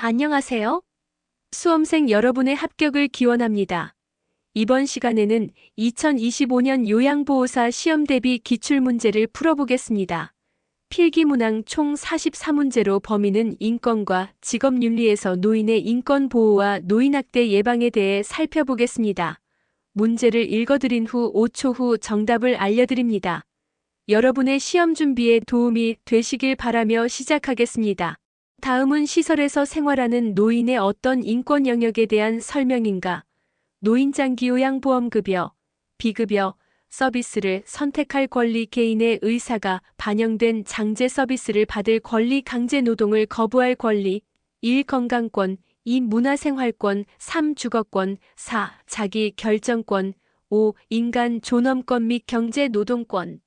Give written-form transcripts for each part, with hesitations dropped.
안녕하세요. 수험생 여러분의 합격을 기원합니다. 이번 시간에는 2025년 요양보호사 시험 대비 기출문제를 풀어보겠습니다. 필기문항 총 44문제로 범위는 인권과 직업윤리에서 노인의 인권 보호와 노인학대 예방에 대해 살펴보겠습니다. 문제를 읽어드린 후 5초 후 정답을 알려드립니다. 여러분의 시험 준비에 도움이 되시길 바라며 시작하겠습니다. 다음은 시설에서 생활하는 노인의 어떤 인권 영역에 대한 설명인가? 노인장기요양보험급여, 비급여, 서비스를 선택할 권리 개인의 의사가 반영된 장제 서비스를 받을 권리 강제 노동을 거부할 권리 1. 건강권 2. 문화생활권 3. 주거권 4. 자기 결정권 5. 인간 존엄권 및 경제 노동권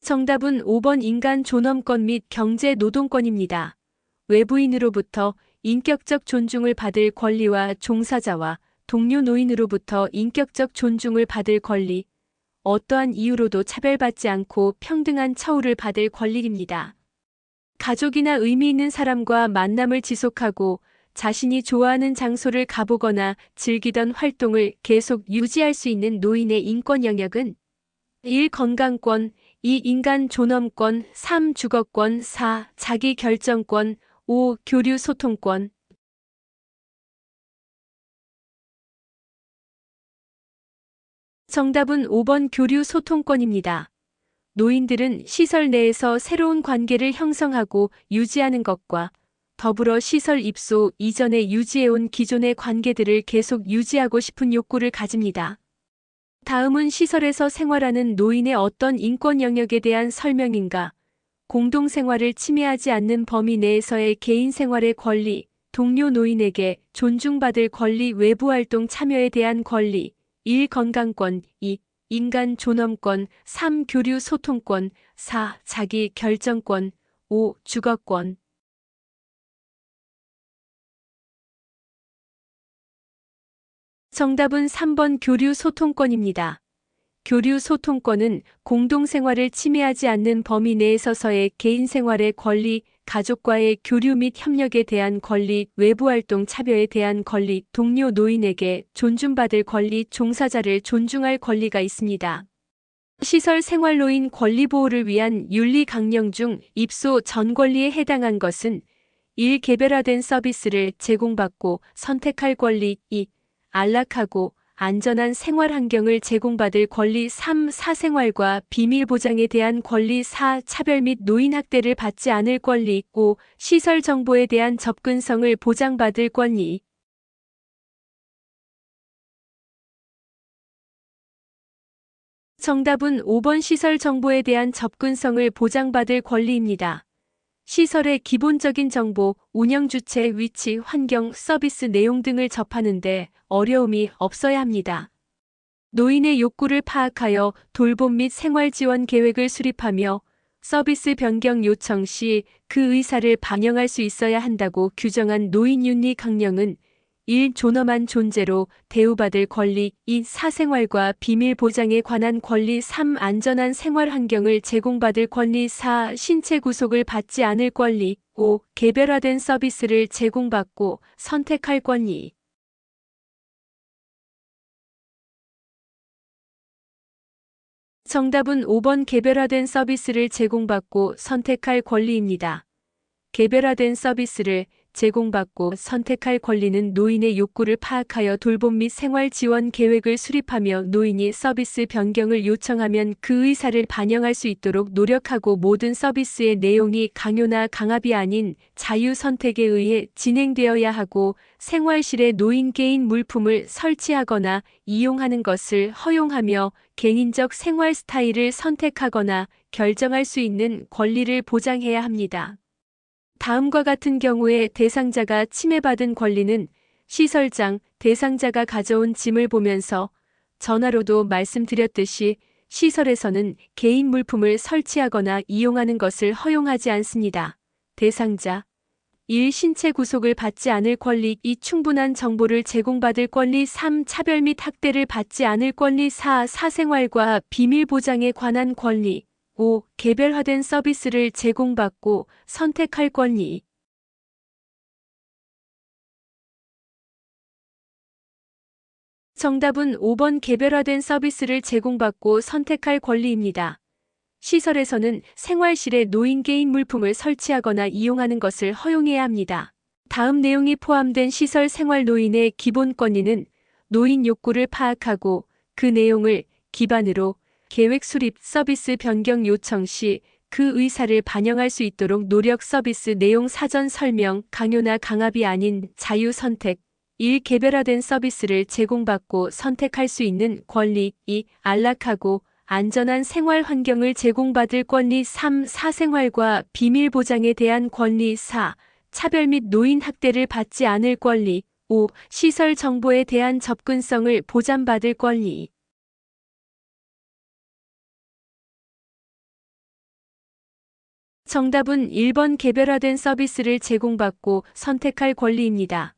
정답은 5번 인간 존엄권 및 경제 노동권입니다. 외부인으로부터 인격적 존중을 받을 권리와 종사자와 동료 노인으로부터 인격적 존중을 받을 권리, 어떠한 이유로도 차별받지 않고 평등한 처우를 받을 권리입니다. 가족이나 의미 있는 사람과 만남을 지속하고 자신이 좋아하는 장소를 가보거나 즐기던 활동을 계속 유지할 수 있는 노인의 인권 영역은 1. 건강권 2. 인간 존엄권 3. 주거권 4. 자기 결정권 5. 교류 소통권 정답은 5번 교류 소통권입니다. 노인들은 시설 내에서 새로운 관계를 형성하고 유지하는 것과 더불어 시설 입소 이전에 유지해온 기존의 관계들을 계속 유지하고 싶은 욕구를 가집니다. 다음은 시설에서 생활하는 노인의 어떤 인권 영역에 대한 설명인가? 공동생활을 침해하지 않는 범위 내에서의 개인 생활의 권리, 동료 노인에게 존중받을 권리 외부활동 참여에 대한 권리, 1. 건강권 2. 인간 존엄권 3. 교류 소통권 4. 자기 결정권 5. 주거권 정답은 3번 교류 소통권입니다. 교류 소통권은 공동생활을 침해하지 않는 범위 내에 서서의 개인 생활의 권리, 가족과의 교류 및 협력에 대한 권리, 외부활동 참여에 대한 권리, 동료 노인에게 존중받을 권리, 종사자를 존중할 권리가 있습니다. 시설 생활노인 권리 보호를 위한 윤리 강령 중 입소 전 권리에 해당한 것은 1. 개별화된 서비스를 제공받고 선택할 권리 2. 안락하고 안전한 생활 환경을 제공받을 권리 3. 사생활과 비밀 보장에 대한 권리 4. 차별 및 노인 학대를 받지 않을 권리 5. 시설 정보에 대한 접근성을 보장받을 권리 정답은 5번 시설 정보에 대한 접근성을 보장받을 권리입니다. 시설의 기본적인 정보, 운영 주체, 위치, 환경, 서비스 내용 등을 접하는데 어려움이 없어야 합니다. 노인의 욕구를 파악하여 돌봄 및 생활 지원 계획을 수립하며 서비스 변경 요청 시 그 의사를 반영할 수 있어야 한다고 규정한 노인윤리 강령은 1. 존엄한 존재로 대우받을 권리 2. 사생활과 비밀 보장에 관한 권리 3. 안전한 생활 환경을 제공받을 권리 4. 신체 구속을 받지 않을 권리 5. 개별화된 서비스를 제공받고 선택할 권리 정답은 5번 개별화된 서비스를 제공받고 선택할 권리입니다. 개별화된 서비스를 제공받고 선택할 권리는 노인의 욕구를 파악하여 돌봄 및 생활 지원 계획을 수립하며 노인이 서비스 변경을 요청하면 그 의사를 반영할 수 있도록 노력하고 모든 서비스의 내용이 강요나 강압이 아닌 자유 선택에 의해 진행되어야 하고 생활실에 노인 개인 물품을 설치하거나 이용하는 것을 허용하며 개인적 생활 스타일을 선택하거나 결정할 수 있는 권리를 보장해야 합니다. 다음과 같은 경우에 대상자가 침해받은 권리는 시설장, 대상자가 가져온 짐을 보면서 전화로도 말씀드렸듯이 시설에서는 개인 물품을 설치하거나 이용하는 것을 허용하지 않습니다. 대상자 1. 신체 구속을 받지 않을 권리 2. 충분한 정보를 제공받을 권리 3. 차별 및 학대를 받지 않을 권리 4. 사생활과 비밀 보장에 관한 권리 5. 개별화된 서비스를 제공받고 선택할 권리. 정답은 5번 개별화된 서비스를 제공받고 선택할 권리입니다. 시설에서는 생활실에 노인 개인 물품을 설치하거나 이용하는 것을 허용해야 합니다. 다음 내용이 포함된 시설 생활 노인의 기본 권리는 노인 욕구를 파악하고 그 내용을 기반으로 계획 수립 서비스 변경 요청 시 그 의사를 반영할 수 있도록 노력 서비스 내용 사전 설명 강요나 강압이 아닌 자유 선택 1. 개별화된 서비스를 제공받고 선택할 수 있는 권리 2. 안락하고 안전한 생활 환경을 제공받을 권리 3. 사생활과 비밀 보장에 대한 권리 4. 차별 및 노인 학대를 받지 않을 권리 5. 시설 정보에 대한 접근성을 보장받을 권리. 정답은 1번 개별화된 서비스를 제공받고 선택할 권리입니다.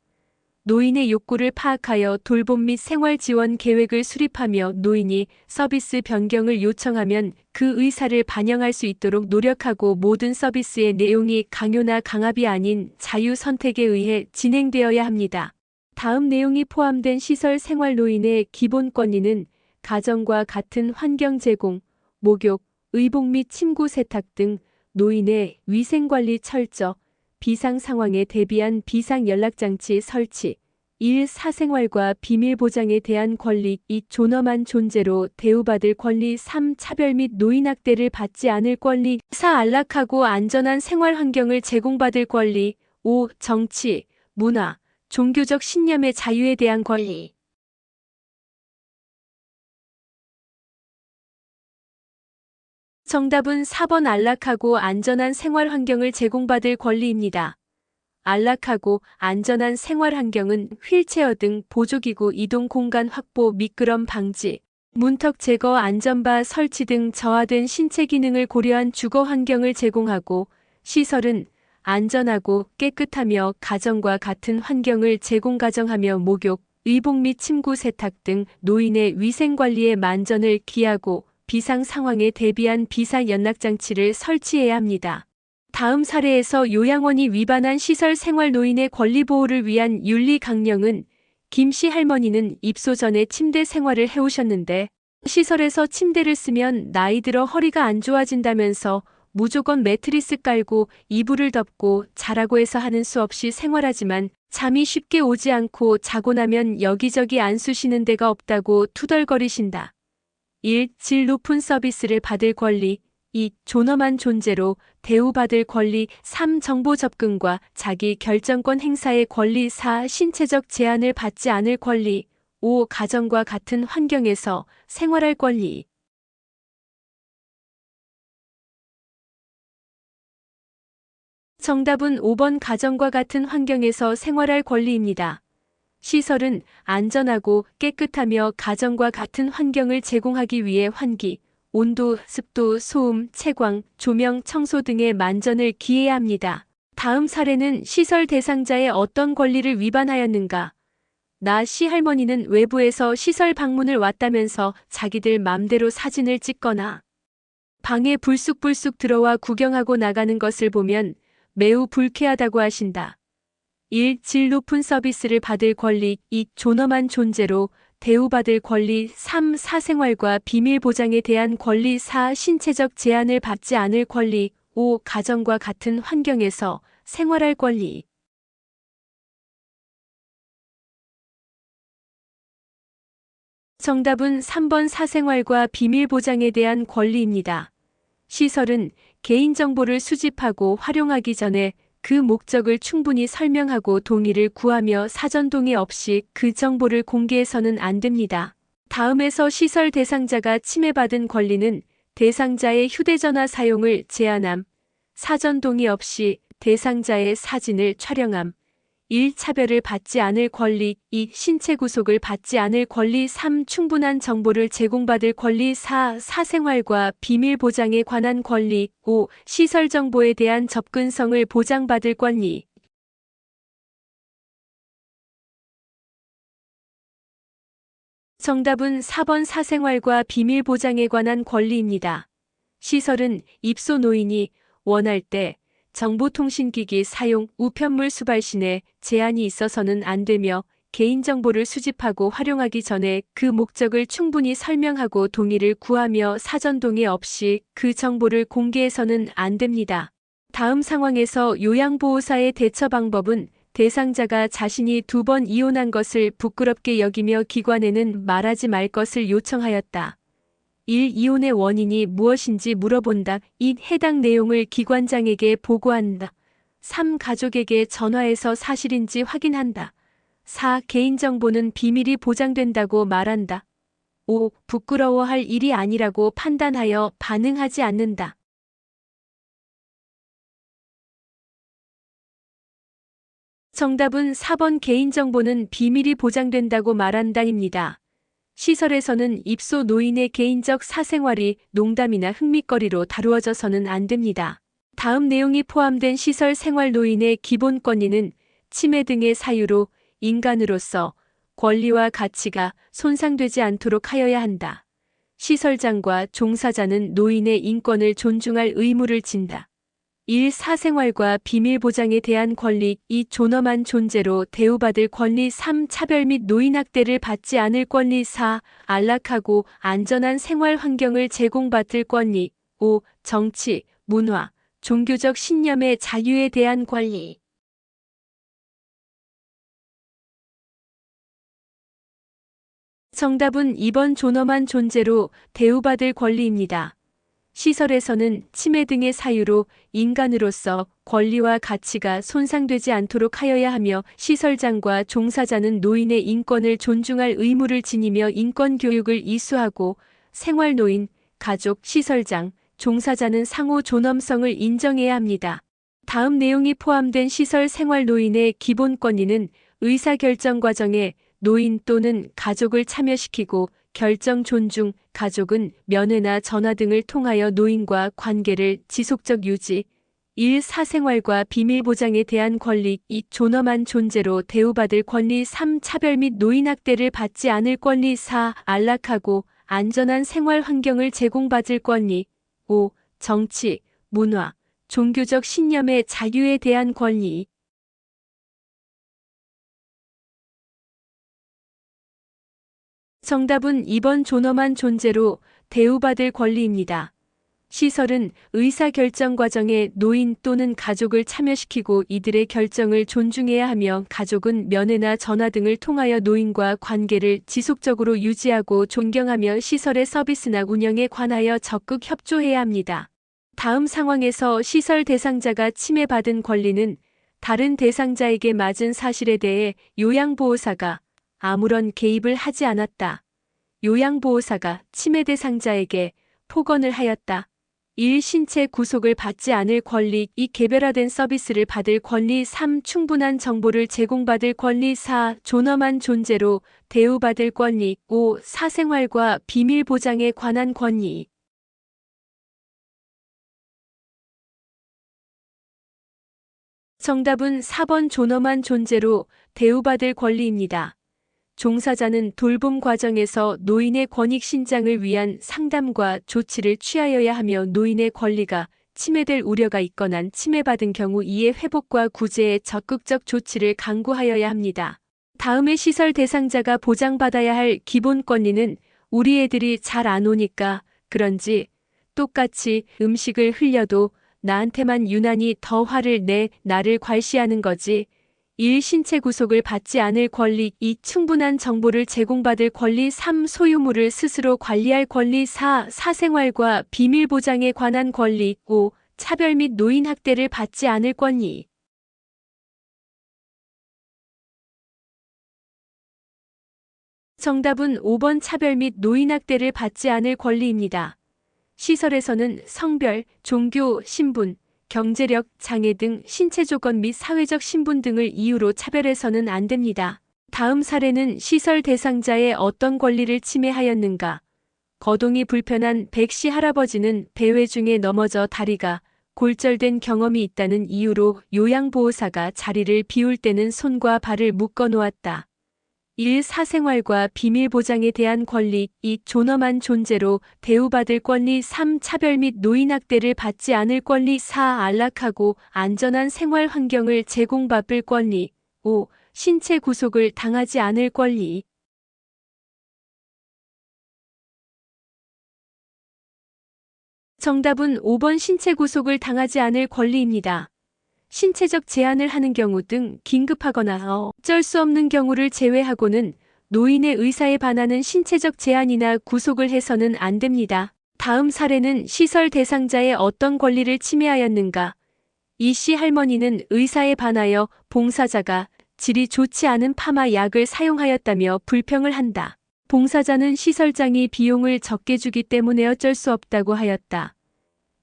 노인의 욕구를 파악하여 돌봄 및 생활 지원 계획을 수립하며 노인이 서비스 변경을 요청하면 그 의사를 반영할 수 있도록 노력하고 모든 서비스의 내용이 강요나 강압이 아닌 자유 선택에 의해 진행되어야 합니다. 다음 내용이 포함된 시설 생활 노인의 기본 권리는 가정과 같은 환경 제공, 목욕, 의복 및 침구 세탁 등 노인의 위생관리 철저, 비상 상황에 대비한 비상 연락장치 설치, 1. 사생활과 비밀 보장에 대한 권리 2. 존엄한 존재로 대우받을 권리 3. 차별 및 노인 학대를 받지 않을 권리 4. 안락하고 안전한 생활 환경을 제공받을 권리 5. 정치, 문화, 종교적 신념의 자유에 대한 권리. 정답은 4번 안락하고 안전한 생활 환경을 제공받을 권리입니다. 안락하고 안전한 생활 환경은 휠체어 등 보조기구 이동 공간 확보 미끄럼 방지, 문턱 제거 안전바 설치 등 저하된 신체 기능을 고려한 주거 환경을 제공하고 시설은 안전하고 깨끗하며 가정과 같은 환경을 가정하며 목욕, 의복 및 침구 세탁 등 노인의 위생관리에 만전을 기하고 비상 상황에 대비한 비상 연락장치를 설치해야 합니다. 다음 사례에서 요양원이 위반한 시설 생활 노인의 권리 보호를 위한 윤리 강령은 김씨 할머니는 입소 전에 침대 생활을 해오셨는데 시설에서 침대를 쓰면 나이 들어 허리가 안 좋아진다면서 무조건 매트리스 깔고 이불을 덮고 자라고 해서 하는 수 없이 생활하지만 잠이 쉽게 오지 않고 자고 나면 여기저기 안 쑤시는 데가 없다고 투덜거리신다. 1. 질 높은 서비스를 받을 권리 2. 존엄한 존재로 대우받을 권리 3. 정보 접근과 자기 결정권 행사의 권리 4. 신체적 제한을 받지 않을 권리 5. 가정과 같은 환경에서 생활할 권리. 정답은 5번 가정과 같은 환경에서 생활할 권리입니다. 시설은 안전하고 깨끗하며 가정과 같은 환경을 제공하기 위해 환기, 온도, 습도, 소음, 채광, 조명, 청소 등의 만전을 기해야 합니다. 다음 사례는 시설 대상자의 어떤 권리를 위반하였는가? 나 씨 할머니는 외부에서 시설 방문을 왔다면서 자기들 맘대로 사진을 찍거나 방에 불쑥불쑥 들어와 구경하고 나가는 것을 보면 매우 불쾌하다고 하신다. 1. 질 높은 서비스를 받을 권리 2. 존엄한 존재로 대우받을 권리 3. 사생활과 비밀 보장에 대한 권리 4. 신체적 제한을 받지 않을 권리 5. 가정과 같은 환경에서 생활할 권리. 정답은 3번 사생활과 비밀 보장에 대한 권리입니다. 시설은 개인정보를 수집하고 활용하기 전에 그 목적을 충분히 설명하고 동의를 구하며 사전 동의 없이 그 정보를 공개해서는 안 됩니다. 다음에서 시설 대상자가 침해받은 권리는 대상자의 휴대전화 사용을 제한함, 사전 동의 없이 대상자의 사진을 촬영함, 1. 차별을 받지 않을 권리 2. 신체 구속을 받지 않을 권리 3. 충분한 정보를 제공받을 권리 4. 사생활과 비밀 보장에 관한 권리 5. 시설 정보에 대한 접근성을 보장받을 권리. 정답은 4번 사생활과 비밀 보장에 관한 권리입니다. 시설은 입소 노인이 원할 때 정보통신기기 사용, 우편물 수발 시내 제한이 있어서는 안 되며 개인정보를 수집하고 활용하기 전에 그 목적을 충분히 설명하고 동의를 구하며 사전 동의 없이 그 정보를 공개해서는 안 됩니다. 다음 상황에서 요양보호사의 대처 방법은 대상자가 자신이 2번 이혼한 것을 부끄럽게 여기며 기관에는 말하지 말 것을 요청하였다. 1. 이혼의 원인이 무엇인지 물어본다. 2. 해당 내용을 기관장에게 보고한다. 3. 가족에게 전화해서 사실인지 확인한다. 4. 개인정보는 비밀이 보장된다고 말한다. 5. 부끄러워할 일이 아니라고 판단하여 반응하지 않는다. 정답은 4번 개인정보는 비밀이 보장된다고 말한다입니다. 시설에서는 입소 노인의 개인적 사생활이 농담이나 흥미거리로 다루어져서는 안 됩니다. 다음 내용이 포함된 시설 생활 노인의 기본 권리는 치매 등의 사유로 인간으로서 권리와 가치가 손상되지 않도록 하여야 한다. 시설장과 종사자는 노인의 인권을 존중할 의무를 진다. 1. 사생활과 비밀 보장에 대한 권리. 2. 존엄한 존재로 대우받을 권리. 3. 차별 및 노인학대를 받지 않을 권리. 4. 안락하고 안전한 생활 환경을 제공받을 권리. 5. 정치, 문화, 종교적 신념의 자유에 대한 권리. 정답은 2번 존엄한 존재로 대우받을 권리입니다. 시설에서는 치매 등의 사유로 인간으로서 권리와 가치가 손상되지 않도록 하여야 하며 시설장과 종사자는 노인의 인권을 존중할 의무를 지니며 인권 교육을 이수하고 생활노인, 가족, 시설장, 종사자는 상호 존엄성을 인정해야 합니다. 다음 내용이 포함된 시설 생활노인의 기본 권리는 의사결정 과정에 노인 또는 가족을 참여시키고 결정 존중, 가족은 면회나 전화 등을 통하여 노인과 관계를 지속적 유지. 1. 사생활과 비밀 보장에 대한 권리. 2. 존엄한 존재로 대우받을 권리. 3. 차별 및 노인학대를 받지 않을 권리. 4. 안락하고 안전한 생활 환경을 제공받을 권리. 5. 정치, 문화, 종교적 신념의 자유에 대한 권리. 정답은 2번 존엄한 존재로 대우받을 권리입니다. 시설은 의사결정 과정에 노인 또는 가족을 참여시키고 이들의 결정을 존중해야 하며 가족은 면회나 전화 등을 통하여 노인과 관계를 지속적으로 유지하고 존경하며 시설의 서비스나 운영에 관하여 적극 협조해야 합니다. 다음 상황에서 시설 대상자가 침해받은 권리는 다른 대상자에게 맞은 사실에 대해 요양보호사가 아무런 개입을 하지 않았다. 요양보호사가 침해 대상자에게 폭언을 하였다. 1. 신체 구속을 받지 않을 권리. 2. 개별화된 서비스를 받을 권리. 3. 충분한 정보를 제공받을 권리. 4. 존엄한 존재로 대우받을 권리. 5. 사생활과 비밀 보장에 관한 권리. 정답은 4번 존엄한 존재로 대우받을 권리입니다. 종사자는 돌봄 과정에서 노인의 권익 신장을 위한 상담과 조치를 취하여야 하며 노인의 권리가 침해될 우려가 있거나 침해받은 경우 이의 회복과 구제에 적극적 조치를 강구하여야 합니다. 다음의 시설 대상자가 보장받아야 할 기본 권리는 우리 애들이 잘 안 오니까 그런지 똑같이 음식을 흘려도 나한테만 유난히 더 화를 내 나를 괄시하는 거지. 1. 신체 구속을 받지 않을 권리. 2. 충분한 정보를 제공받을 권리. 3. 소유물을 스스로 관리할 권리. 4. 사생활과 비밀 보장에 관한 권리. 5. 차별 및 노인 학대를 받지 않을 권리. 정답은 5번 차별 및 노인 학대를 받지 않을 권리입니다. 시설에서는 성별, 종교, 신분, 경제력, 장애 등 신체 조건 및 사회적 신분 등을 이유로 차별해서는 안 됩니다. 다음 사례는 시설 대상자의 어떤 권리를 침해하였는가? 거동이 불편한 백씨 할아버지는 배회 중에 넘어져 다리가 골절된 경험이 있다는 이유로 요양보호사가 자리를 비울 때는 손과 발을 묶어 놓았다. 1. 사생활과 비밀 보장에 대한 권리. 2. 존엄한 존재로 대우받을 권리. 3. 차별 및 노인학대를 받지 않을 권리. 4. 안락하고 안전한 생활 환경을 제공받을 권리. 5. 신체 구속을 당하지 않을 권리. 정답은 5번 신체 구속을 당하지 않을 권리입니다. 신체적 제한을 하는 경우 등 긴급하거나 어쩔 수 없는 경우를 제외하고는 노인의 의사에 반하는 신체적 제한이나 구속을 해서는 안 됩니다. 다음 사례는 시설 대상자의 어떤 권리를 침해하였는가? 이 씨 할머니는 의사에 반하여 봉사자가 질이 좋지 않은 파마 약을 사용하였다며 불평을 한다. 봉사자는 시설장이 비용을 적게 주기 때문에 어쩔 수 없다고 하였다.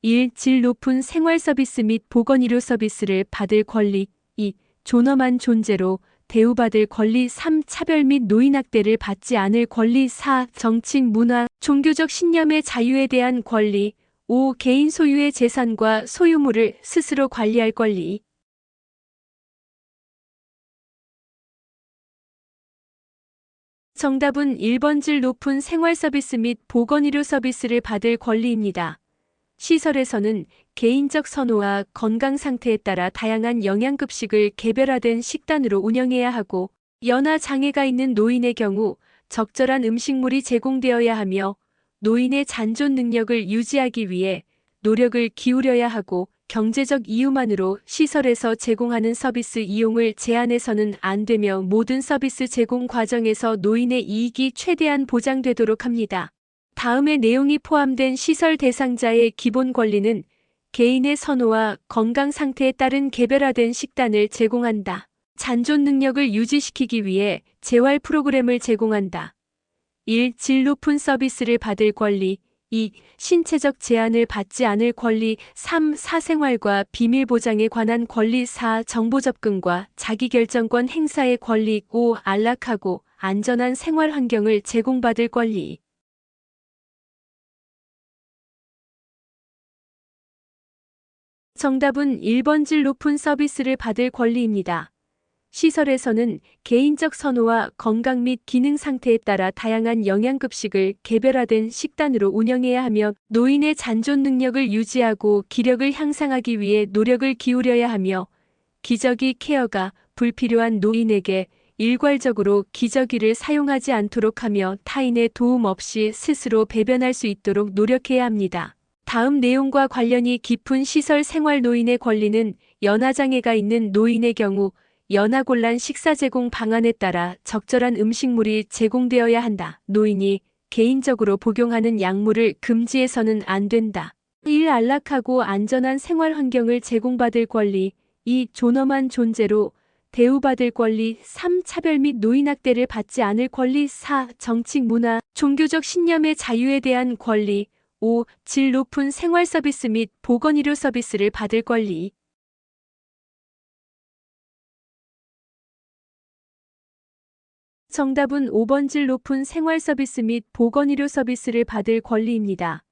1. 질 높은 생활 서비스 및 보건의료 서비스를 받을 권리. 2. 존엄한 존재로 대우받을 권리. 3. 차별 및 노인학대를 받지 않을 권리. 4. 정치, 문화, 종교적 신념의 자유에 대한 권리. 5. 개인 소유의 재산과 소유물을 스스로 관리할 권리. 정답은 1번 질 높은 생활 서비스 및 보건의료 서비스를 받을 권리입니다. 시설에서는 개인적 선호와 건강 상태에 따라 다양한 영양급식을 개별화된 식단으로 운영해야 하고, 연화 장애가 있는 노인의 경우 적절한 음식물이 제공되어야 하며, 노인의 잔존 능력을 유지하기 위해 노력을 기울여야 하고, 경제적 이유만으로 시설에서 제공하는 서비스 이용을 제한해서는 안 되며 모든 서비스 제공 과정에서 노인의 이익이 최대한 보장되도록 합니다. 다음의 내용이 포함된 시설 대상자의 기본 권리는 개인의 선호와 건강 상태에 따른 개별화된 식단을 제공한다. 잔존 능력을 유지시키기 위해 재활 프로그램을 제공한다. 1. 질 높은 서비스를 받을 권리. 2. 신체적 제한을 받지 않을 권리. 3. 사생활과 비밀 보장에 관한 권리. 4. 정보 접근과 자기결정권 행사의 권리. 5. 안락하고 안전한 생활 환경을 제공받을 권리. 정답은 1번 질 높은 서비스를 받을 권리입니다. 시설에서는 개인적 선호와 건강 및 기능 상태에 따라 다양한 영양급식을 개별화된 식단으로 운영해야 하며, 노인의 잔존 능력을 유지하고 기력을 향상하기 위해 노력을 기울여야 하며, 기저귀 케어가 불필요한 노인에게 일괄적으로 기저귀를 사용하지 않도록 하며 타인의 도움 없이 스스로 배변할 수 있도록 노력해야 합니다. 다음 내용과 관련이 깊은 시설 생활 노인의 권리는 연화장애가 있는 노인의 경우 연화곤란 식사 제공 방안에 따라 적절한 음식물이 제공되어야 한다. 노인이 개인적으로 복용하는 약물을 금지해서는 안 된다. 1. 안락하고 안전한 생활 환경을 제공받을 권리. 2. 존엄한 존재로 대우받을 권리. 3. 차별 및 노인학대를 받지 않을 권리. 4. 정치, 문화, 종교적 신념의 자유에 대한 권리. 5. 질 높은 생활 서비스 및 보건의료 서비스를 받을 권리. 정답은 5번 질 높은 생활 서비스 및 보건의료 서비스를 받을 권리입니다.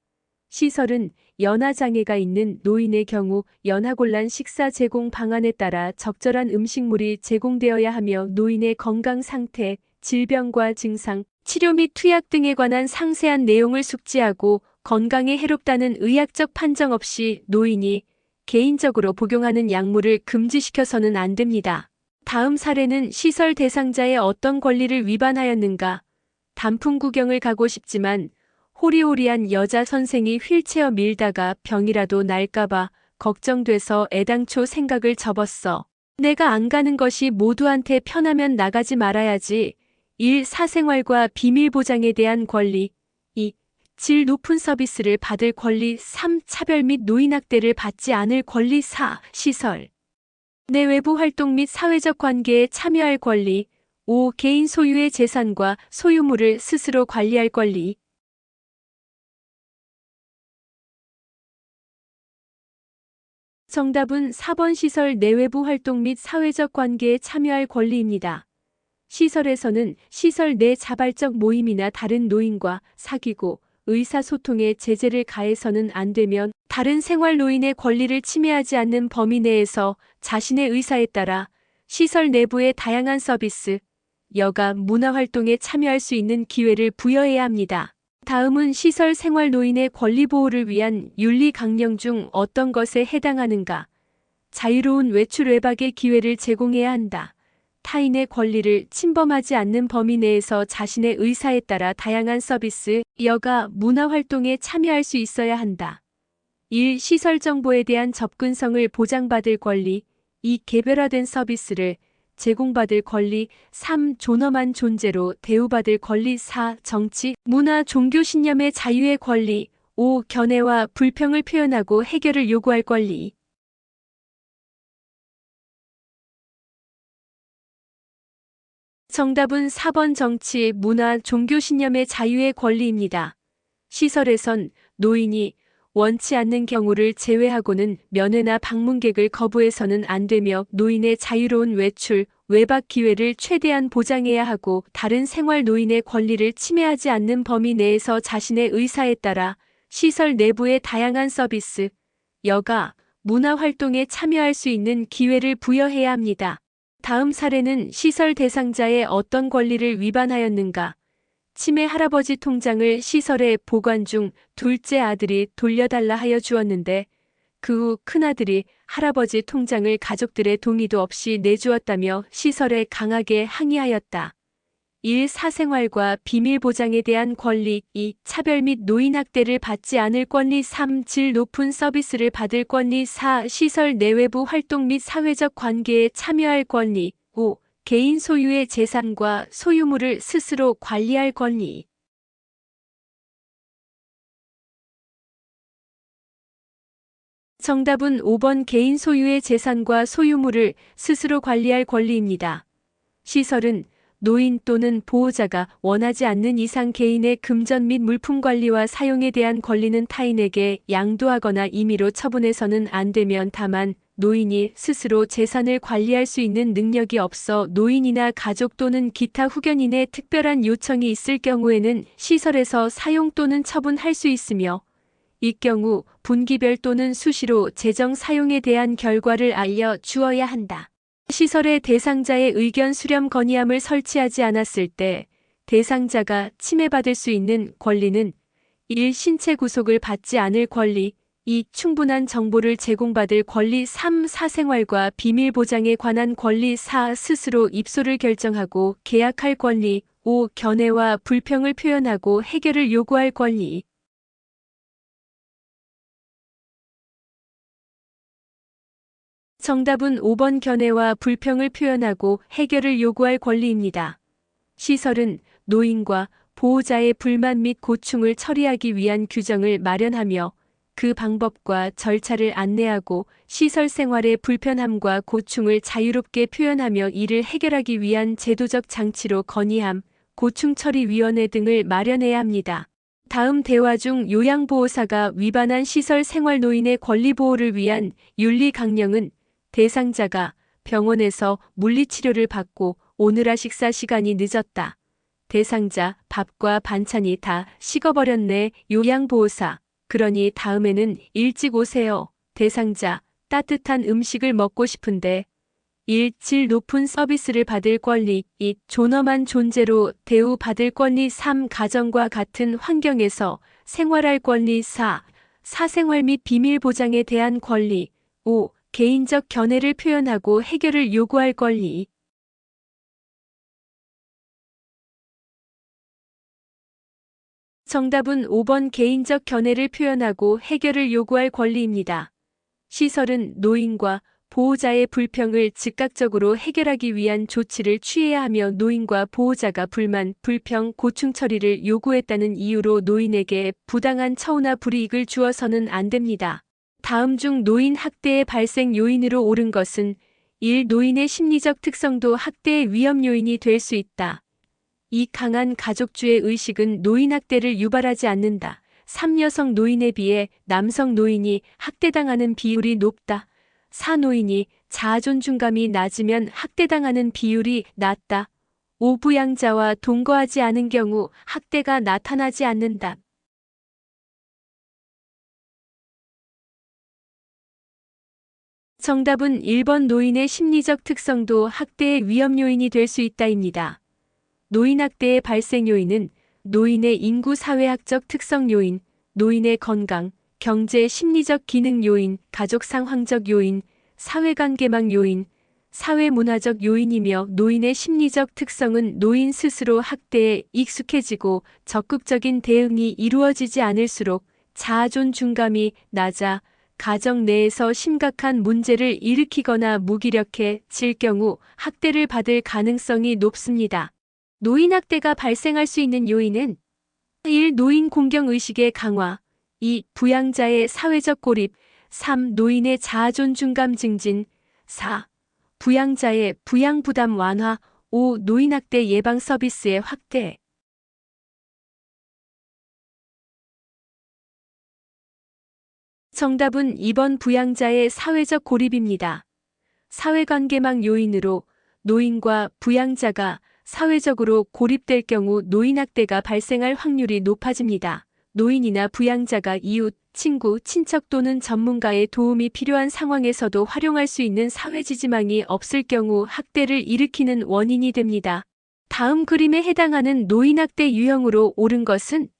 시설은 연화장애가 있는 노인의 경우 연화곤란 식사 제공 방안에 따라 적절한 음식물이 제공되어야 하며, 노인의 건강 상태, 질병과 증상, 치료 및 투약 등에 관한 상세한 내용을 숙지하고 건강에 해롭다는 의학적 판정 없이 노인이 개인적으로 복용하는 약물을 금지시켜서는 안 됩니다. 다음 사례는 시설 대상자의 어떤 권리를 위반하였는가? 단풍 구경을 가고 싶지만 호리호리한 여자 선생이 휠체어 밀다가 병이라도 날까봐 걱정돼서 애당초 생각을 접었어. 내가 안 가는 것이 모두한테 편하면 나가지 말아야지. 1. 사생활과 비밀 보장에 대한 권리. 2. 질 높은 서비스를 받을 권리. 3. 차별 및 노인학대를 받지 않을 권리. 4. 시설 내 외부 활동 및 사회적 관계에 참여할 권리. 5. 개인 소유의 재산과 소유물을 스스로 관리할 권리. 정답은 4번 시설 내 외부 활동 및 사회적 관계에 참여할 권리입니다. 시설에서는 시설 내 자발적 모임이나 다른 노인과 사귀고 의사소통에 제재를 가해서는 안 되면, 다른 생활 노인의 권리를 침해하지 않는 범위 내에서 자신의 의사에 따라 시설 내부의 다양한 서비스, 여가 문화활동에 참여할 수 있는 기회를 부여해야 합니다. 다음은 시설 생활 노인의 권리 보호를 위한 윤리 강령 중 어떤 것에 해당하는가? 자유로운 외출 외박의 기회를 제공해야 한다. 타인의 권리를 침범하지 않는 범위 내에서 자신의 의사에 따라 다양한 서비스, 여가 문화활동에 참여할 수 있어야 한다. 1. 시설 정보에 대한 접근성을 보장받을 권리. 2. 개별화된 서비스를 제공받을 권리. 3. 존엄한 존재로 대우받을 권리. 4. 정치, 문화, 종교 신념의 자유의 권리. 5. 견해와 불평을 표현하고 해결을 요구할 권리. 정답은 4번 정치, 문화, 종교 신념의 자유의 권리입니다. 시설에선 노인이 원치 않는 경우를 제외하고는 면회나 방문객을 거부해서는 안 되며 노인의 자유로운 외출, 외박 기회를 최대한 보장해야 하고 다른 생활 노인의 권리를 침해하지 않는 범위 내에서 자신의 의사에 따라 시설 내부의 다양한 서비스, 여가, 문화 활동에 참여할 수 있는 기회를 부여해야 합니다. 다음 사례는 시설 대상자의 어떤 권리를 위반하였는가? 치매 할아버지 통장을 시설에 보관 중 둘째 아들이 돌려달라 하여 주었는데 그 후 큰아들이 할아버지 통장을 가족들의 동의도 없이 내주었다며 시설에 강하게 항의하였다. 1. 사생활과 비밀 보장에 대한 권리. 2. 차별 및 노인학대를 받지 않을 권리. 3. 질 높은 서비스를 받을 권리. 4. 시설 내외부 활동 및 사회적 관계에 참여할 권리. 5. 개인 소유의 재산과 소유물을 스스로 관리할 권리. 정답은 5번 개인 소유의 재산과 소유물을 스스로 관리할 권리입니다. 시설은 노인 또는 보호자가 원하지 않는 이상 개인의 금전 및 물품 관리와 사용에 대한 권리는 타인에게 양도하거나 임의로 처분해서는 안 되면 다만 노인이 스스로 재산을 관리할 수 있는 능력이 없어 노인이나 가족 또는 기타 후견인의 특별한 요청이 있을 경우에는 시설에서 사용 또는 처분할 수 있으며 이 경우 분기별 또는 수시로 재정 사용에 대한 결과를 알려 주어야 한다. 시설의 대상자의 의견 수렴 건의함을 설치하지 않았을 때 대상자가 침해받을 수 있는 권리는 1. 신체 구속을 받지 않을 권리. 2. 충분한 정보를 제공받을 권리. 3. 사생활과 비밀 보장에 관한 권리. 4. 스스로 입소를 결정하고 계약할 권리. 5. 견해와 불평을 표현하고 해결을 요구할 권리. 정답은 5번 견해와 불평을 표현하고 해결을 요구할 권리입니다. 시설은 노인과 보호자의 불만 및 고충을 처리하기 위한 규정을 마련하며 그 방법과 절차를 안내하고 시설 생활의 불편함과 고충을 자유롭게 표현하며 이를 해결하기 위한 제도적 장치로 건의함, 고충처리위원회 등을 마련해야 합니다. 다음 대화 중 요양보호사가 위반한 시설 생활 노인의 권리 보호를 위한 윤리 강령은 대상자가 병원에서 물리치료를 받고 오늘아 식사 시간이 늦었다. 대상자 밥과 반찬이 다 식어버렸네. 요양보호사. 그러니 다음에는 일찍 오세요. 대상자 따뜻한 음식을 먹고 싶은데. 1. 질 높은 서비스를 받을 권리. 2. 존엄한 존재로 대우받을 권리. 3. 가정과 같은 환경에서 생활할 권리. 4. 사생활 및 비밀 보장에 대한 권리. 5. 개인적 견해를 표현하고 해결을 요구할 권리. 정답은 5번 개인적 견해를 표현하고 해결을 요구할 권리입니다. 시설은 노인과 보호자의 불평을 즉각적으로 해결하기 위한 조치를 취해야 하며 노인과 보호자가 불만, 불평, 고충 처리를 요구했다는 이유로 노인에게 부당한 처우나 불이익을 주어서는 안 됩니다. 다음 중 노인 학대의 발생 요인으로 옳은 것은 1. 노인의 심리적 특성도 학대의 위험 요인이 될 수 있다. 2. 강한 가족주의 의식은 노인 학대를 유발하지 않는다. 3. 여성 노인에 비해 남성 노인이 학대당하는 비율이 높다. 4. 노인이 자아존중감이 낮으면 학대당하는 비율이 낮다. 5. 부양자와 동거하지 않은 경우 학대가 나타나지 않는다. 정답은 1번 노인의 심리적 특성도 학대의 위험 요인이 될 수 있다입니다. 노인학대의 발생 요인은 노인의 인구 사회학적 특성 요인, 노인의 건강, 경제 심리적 기능 요인, 가족 상황적 요인, 사회관계망 요인, 사회문화적 요인이며 노인의 심리적 특성은 노인 스스로 학대에 익숙해지고 적극적인 대응이 이루어지지 않을수록 자아 존중감이 낮아 가정 내에서 심각한 문제를 일으키거나 무기력해질 경우 학대를 받을 가능성이 높습니다. 노인 학대가 발생할 수 있는 요인은 1. 노인 공경의식의 강화 2. 부양자의 사회적 고립 3. 노인의 자아 존중감 증진 4. 부양자의 부양 부담 완화 5. 노인 학대 예방 서비스의 확대. 정답은 2번 부양자의 사회적 고립입니다. 사회관계망 요인으로 노인과 부양자가 사회적으로 고립될 경우 노인학대가 발생할 확률이 높아집니다. 노인이나 부양자가 이웃, 친구, 친척 또는 전문가의 도움이 필요한 상황에서도 활용할 수 있는 사회지지망이 없을 경우 학대를 일으키는 원인이 됩니다. 다음 그림에 해당하는 노인학대 유형으로 옳은 것은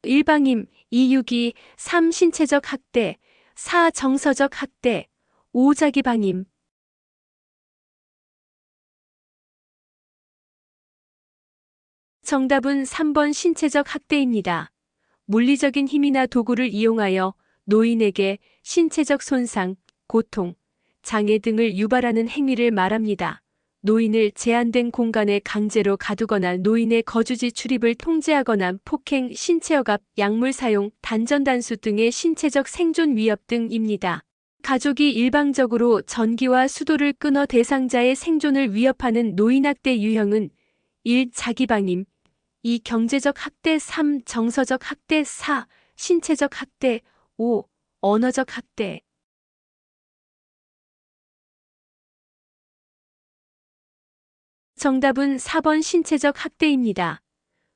1방임, 2 유기, 3 신체적 학대, 4 정서적 학대, 5 자기방임. 정답은 3번 신체적 학대입니다. 물리적인 힘이나 도구를 이용하여 노인에게 신체적 손상, 고통, 장애 등을 유발하는 행위를 말합니다. 노인을 제한된 공간에 강제로 가두거나 노인의 거주지 출입을 통제하거나 폭행, 신체억압, 약물 사용, 단전단수 등의 신체적 생존 위협 등입니다. 가족이 일방적으로 전기와 수도를 끊어 대상자의 생존을 위협하는 노인학대 유형은 1. 자기방임 2. 경제적 학대 3. 정서적 학대 4. 신체적 학대 5. 언어적 학대. 정답은 4번 신체적 학대입니다.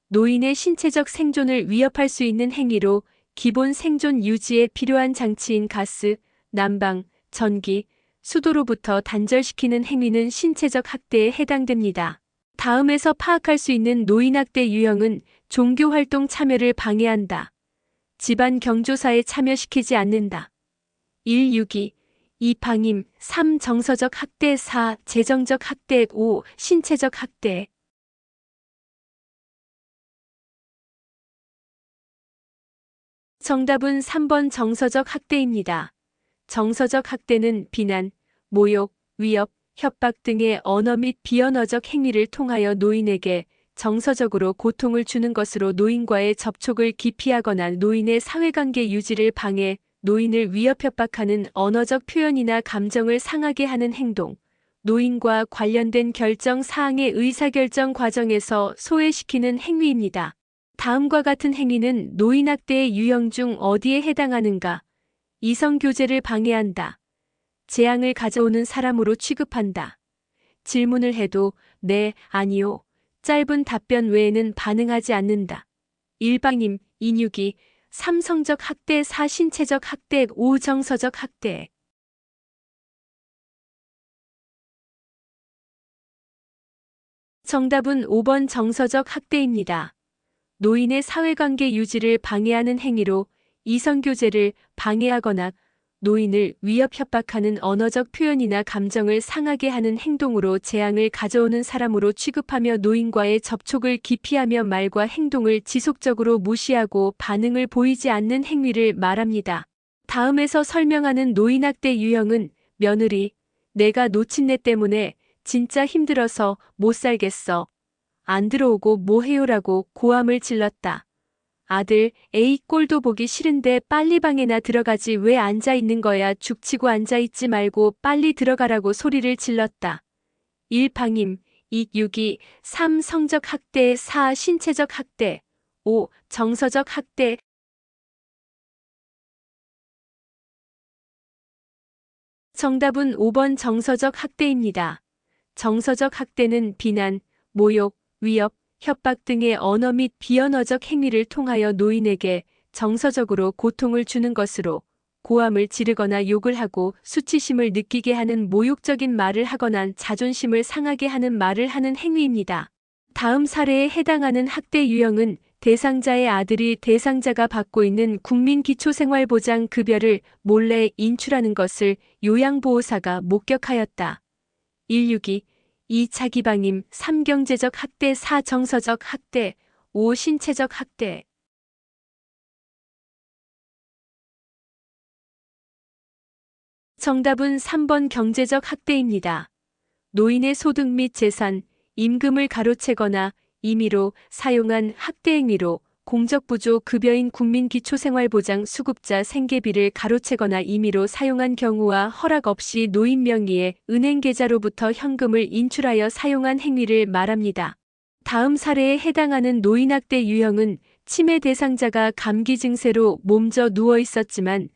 노인의 신체적 생존을 위협할 수 있는 행위로 기본 생존 유지에 필요한 장치인 가스, 난방, 전기, 수도로부터 단절시키는 행위는 신체적 학대에 해당됩니다. 다음에서 파악할 수 있는 노인학대 유형은 종교활동 참여를 방해한다. 집안 경조사에 참여시키지 않는다. 1. 유기 2. 방임 3. 정서적 학대 4. 재정적 학대 5. 신체적 학대. 정답은 3번 정서적 학대입니다. 정서적 학대는 비난, 모욕, 위협, 협박 등의 언어 및 비언어적 행위를 통하여 노인에게 정서적으로 고통을 주는 것으로 노인과의 접촉을 기피하거나 노인의 사회관계 유지를 방해, 노인을 위협 협박하는 언어적 표현이나 감정을 상하게 하는 행동, 노인과 관련된 결정 사항의 의사결정 과정에서 소외시키는 행위입니다. 다음과 같은 행위는 노인학대의 유형 중 어디에 해당하는가? 이성교제를 방해한다. 재앙을 가져오는 사람으로 취급한다. 질문을 해도 네, 아니요, 짧은 답변 외에는 반응하지 않는다. 1방임, 2 유기, 3 성적 학대 4 신체적 학대 5 정서적 학대. 정답은 5번 정서적 학대입니다. 노인의 사회관계 유지를 방해하는 행위로 이성교제를 방해하거나 노인을 위협 협박하는 언어적 표현이나 감정을 상하게 하는 행동으로 재앙을 가져오는 사람으로 취급하며 노인과의 접촉을 기피하며 말과 행동을 지속적으로 무시하고 반응을 보이지 않는 행위를 말합니다. 다음에서 설명하는 노인학대 유형은 며느리, 내가 놓친 내 때문에 진짜 힘들어서 못 살겠어. 안 들어오고 뭐 해요라고 고함을 질렀다. 아들, 에이 꼴도 보기 싫은데 빨리 방에나 들어가지 왜 앉아 있는 거야. 죽치고 앉아 있지 말고 빨리 들어가라고 소리를 질렀다. 1. 방임, 2. 유기, 3. 성적 학대, 4. 신체적 학대, 5. 정서적 학대. 정답은 5번 정서적 학대입니다. 정서적 학대는 비난, 모욕, 위협, 협박 등의 언어 및 비언어적 행위를 통하여 노인에게 정서적으로 고통을 주는 것으로 고함을 지르거나 욕을 하고 수치심을 느끼게 하는 모욕적인 말을 하거나 자존심을 상하게 하는 말을 하는 행위입니다. 다음 사례에 해당하는 학대 유형은 대상자의 아들이 대상자가 받고 있는 국민기초생활보장급여를 몰래 인출하는 것을 요양보호사가 목격하였다. 162. 2. 자기방임 3. 경제적 학대 4. 정서적 학대 5. 신체적 학대. 정답은 3번 경제적 학대입니다. 노인의 소득 및 재산, 임금을 가로채거나 임의로 사용한 학대 행위로 공적부조 급여인 국민기초생활보장 수급자 생계비를 가로채거나 임의로 사용한 경우와 허락 없이 노인 명의의 은행 계좌로부터 현금을 인출하여 사용한 행위를 말합니다. 다음 사례에 해당하는 노인학대 유형은 치매 대상자가 감기 증세로 몸져 누워 있었지만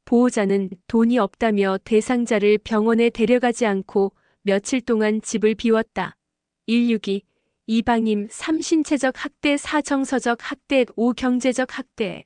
보호자는 돈이 없다며 대상자를 병원에 데려가지 않고 며칠 동안 집을 비웠다. 162. 2. 방임 3. 신체적 학대 4. 정서적 학대 5. 경제적 학대.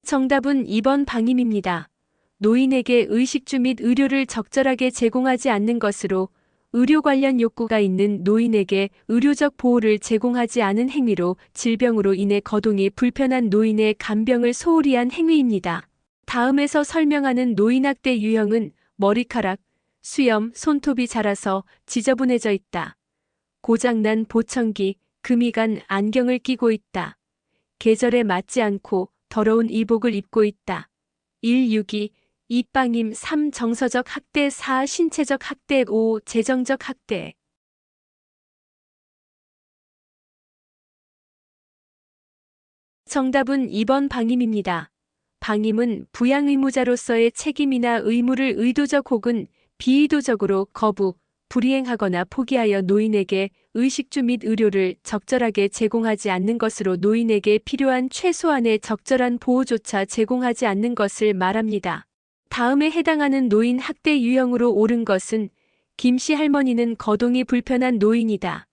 정답은 2번 방임입니다. 노인에게 의식주 및 의료를 적절하게 제공하지 않는 것으로 의료 관련 욕구가 있는 노인에게 의료적 보호를 제공하지 않은 행위로 질병으로 인해 거동이 불편한 노인의 간병을 소홀히 한 행위입니다. 다음에서 설명하는 노인학대 유형은 머리카락, 수염, 손톱이 자라서 지저분해져 있다. 고장난 보청기, 금이 간 안경을 끼고 있다. 계절에 맞지 않고 더러운 의복을 입고 있다. 162. 2. 방임 3. 정서적 학대 4. 신체적 학대 5. 재정적 학대. 정답은 2번 방임입니다. 방임은 부양 의무자로서의 책임이나 의무를 의도적 혹은 비의도적으로 거부, 불이행하거나 포기하여 노인에게 의식주 및 의료를 적절하게 제공하지 않는 것으로 노인에게 필요한 최소한의 적절한 보호조차 제공하지 않는 것을 말합니다. 다음에 해당하는 노인 학대 유형으로 옳은 것은 김씨 할머니는 거동이 불편한 노인이다.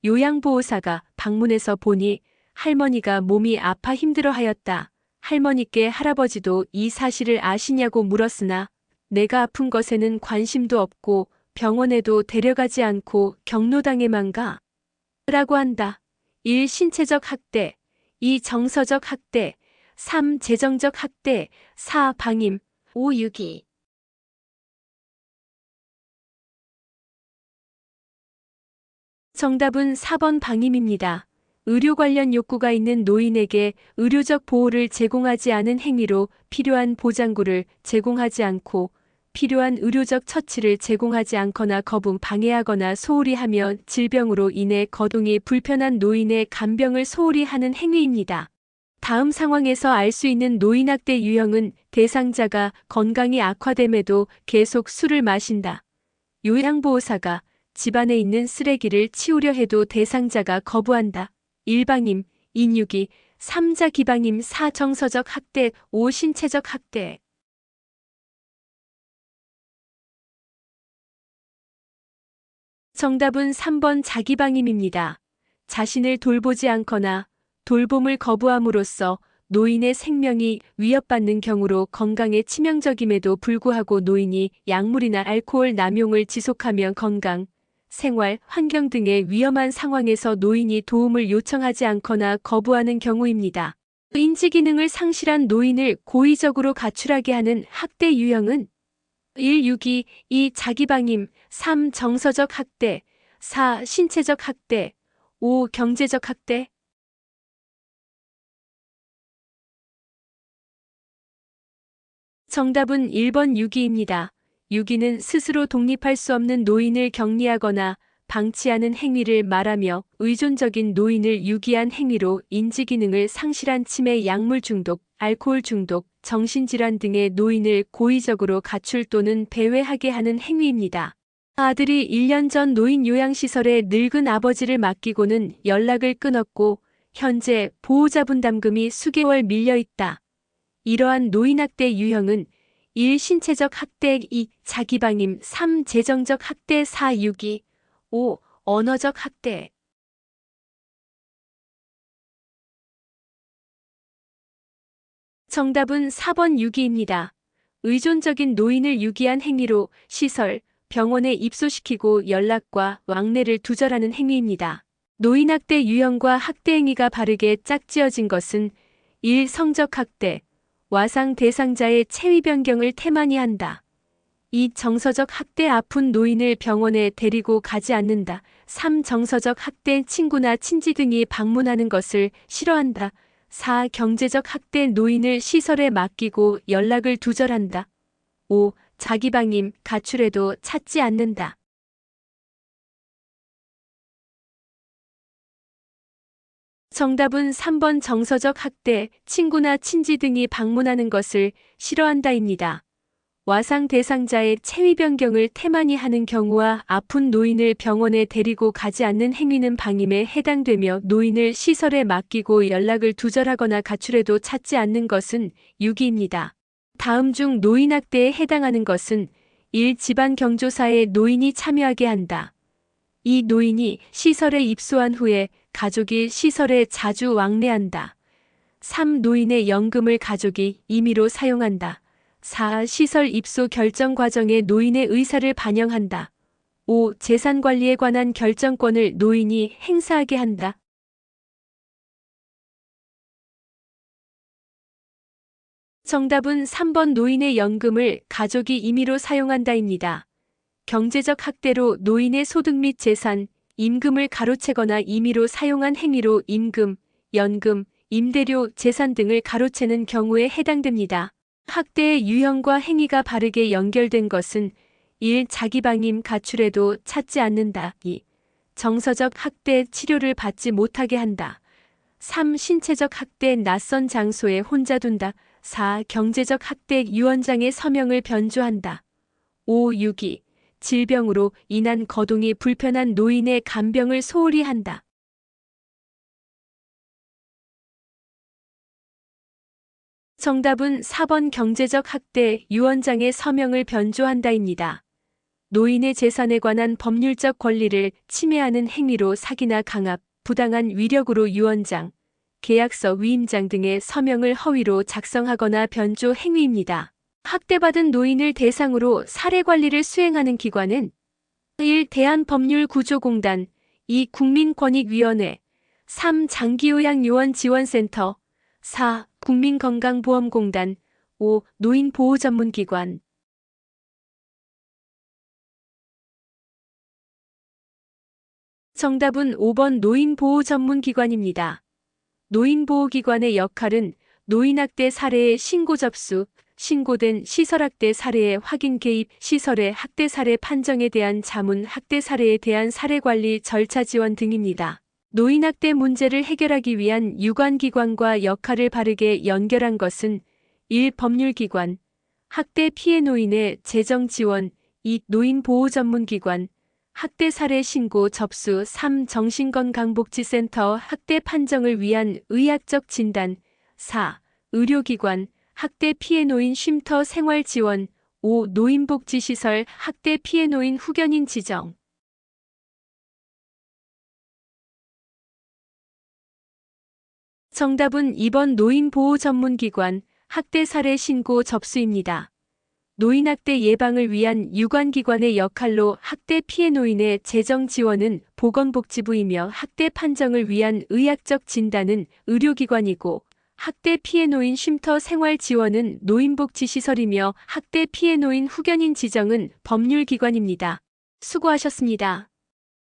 요양보호사가 방문해서 보니 할머니가 몸이 아파 힘들어하였다. 할머니께 할아버지도 이 사실을 아시냐고 물었으나 내가 아픈 것에는 관심도 없고 병원에도 데려가지 않고 경로당에만 가. 라고 한다. 1. 신체적 학대 2. 정서적 학대 3. 재정적 학대 4. 방임 5. 유기. 정답은 4번 방임입니다. 의료 관련 욕구가 있는 노인에게 의료적 보호를 제공하지 않은 행위로 필요한 보장구를 제공하지 않고 필요한 의료적 처치를 제공하지 않거나 거부 방해하거나 소홀히 하며 질병으로 인해 거동이 불편한 노인의 간병을 소홀히 하는 행위입니다. 다음 상황에서 알 수 있는 노인학대 유형은 대상자가 건강이 악화됨에도 계속 술을 마신다. 요양보호사가 집안에 있는 쓰레기를 치우려 해도 대상자가 거부한다. 1방임, 262, 3자 기방임 4. 정서적 학대 5. 신체적 학대. 정답은 3번 자기방임입니다. 자신을 돌보지 않거나 돌봄을 거부함으로써 노인의 생명이 위협받는 경우로 건강에 치명적임에도 불구하고 노인이 약물이나 알코올 남용을 지속하며 건강, 생활, 환경 등의 위험한 상황에서 노인이 도움을 요청하지 않거나 거부하는 경우입니다. 인지 기능을 상실한 노인을 고의적으로 가출하게 하는 학대 유형은 162, 2. 자기방임 3. 정서적 학대 4. 신체적 학대 5. 경제적 학대. 정답은 1번 유기입니다. 유기는 스스로 독립할 수 없는 노인을 격리하거나 방치하는 행위를 말하며 의존적인 노인을 유기한 행위로 인지기능을 상실한 치매, 약물 중독, 알코올 중독, 정신질환 등의 노인을 고의적으로 가출 또는 배회하게 하는 행위입니다. 아들이 1년 전 노인 요양시설에 늙은 아버지를 맡기고는 연락을 끊었고 현재 보호자 분담금이 수개월 밀려 있다. 이러한 노인학대 유형은 1. 신체적 학대 2. 자기방임 3. 재정적 학대 4. 유기 5. 언어적 학대. 정답은 4번 유기입니다. 의존적인 노인을 유기한 행위로 시설, 병원에 입소시키고 연락과 왕래를 두절하는 행위입니다. 노인학대 유형과 학대 행위가 바르게 짝지어진 것은 1. 성적학대, 와상 대상자의 체위 변경을 태만히 한다. 2. 정서적 학대 아픈 노인을 병원에 데리고 가지 않는다. 3. 정서적 학대 친구나 친지 등이 방문하는 것을 싫어한다. 4. 경제적 학대 노인을 시설에 맡기고 연락을 두절한다. 5. 자기 방임, 가출해도 찾지 않는다. 정답은 3번 정서적 학대, 친구나 친지 등이 방문하는 것을 싫어한다입니다. 와상 대상자의 체위 변경을 태만히 하는 경우와 아픈 노인을 병원에 데리고 가지 않는 행위는 방임에 해당되며 노인을 시설에 맡기고 연락을 두절하거나 가출해도 찾지 않는 것은 유기입니다. 다음 중 노인학대에 해당하는 것은 1. 집안 경조사에 노인이 참여하게 한다. 2. 노인이 시설에 입소한 후에 가족이 시설에 자주 왕래한다. 3. 노인의 연금을 가족이 임의로 사용한다. 4. 시설 입소 결정 과정에 노인의 의사를 반영한다. 5. 재산 관리에 관한 결정권을 노인이 행사하게 한다. 정답은 3번 노인의 연금을 가족이 임의로 사용한다입니다. 경제적 학대로 노인의 소득 및 재산, 임금을 가로채거나 임의로 사용한 행위로 임금, 연금, 임대료, 재산 등을 가로채는 경우에 해당됩니다. 학대의 유형과 행위가 바르게 연결된 것은 1. 자기방임 가출해도 찾지 않는다. 2. 정서적 학대 치료를 받지 못하게 한다. 3. 신체적 학대 낯선 장소에 혼자 둔다. 4. 경제적 학대 유언장의 서명을 변조한다. 5. 유기 질병으로 인한 거동이 불편한 노인의 간병을 소홀히 한다. 정답은 4번 경제적 학대 유언장의 서명을 변조한다입니다. 노인의 재산에 관한 법률적 권리를 침해하는 행위로 사기나 강압, 부당한 위력으로 유언장, 계약서 위임장 등의 서명을 허위로 작성하거나 변조 행위입니다. 학대받은 노인을 대상으로 사례 관리를 수행하는 기관은 1. 대한법률구조공단 2. 국민권익위원회 3. 장기요양요원지원센터 4. 국민건강보험공단 5. 노인보호전문기관 정답은 5번 노인보호전문기관입니다. 노인보호기관의 역할은 노인학대 사례의 신고 접수, 신고된 시설학대 사례의 확인 개입, 시설의 학대 사례 판정에 대한 자문, 학대 사례에 대한 사례 관리 절차 지원 등입니다. 노인학대 문제를 해결하기 위한 유관기관과 역할을 바르게 연결한 것은 1. 법률기관, 학대 피해 노인의 재정 지원, 2. 노인보호전문기관, 학대 사례 신고 접수 3. 정신건강복지센터 학대 판정을 위한 의학적 진단 4. 의료기관 학대 피해 노인 쉼터 생활 지원 5. 노인복지시설 학대 피해 노인 후견인 지정 정답은 2번 노인보호전문기관 학대 사례 신고 접수입니다. 노인학대 예방을 위한 유관기관의 역할로 학대 피해 노인의 재정 지원은 보건복지부이며 학대 판정을 위한 의학적 진단은 의료기관이고 학대 피해 노인 쉼터 생활 지원은 노인복지시설이며 학대 피해 노인 후견인 지정은 법률기관입니다. 수고하셨습니다.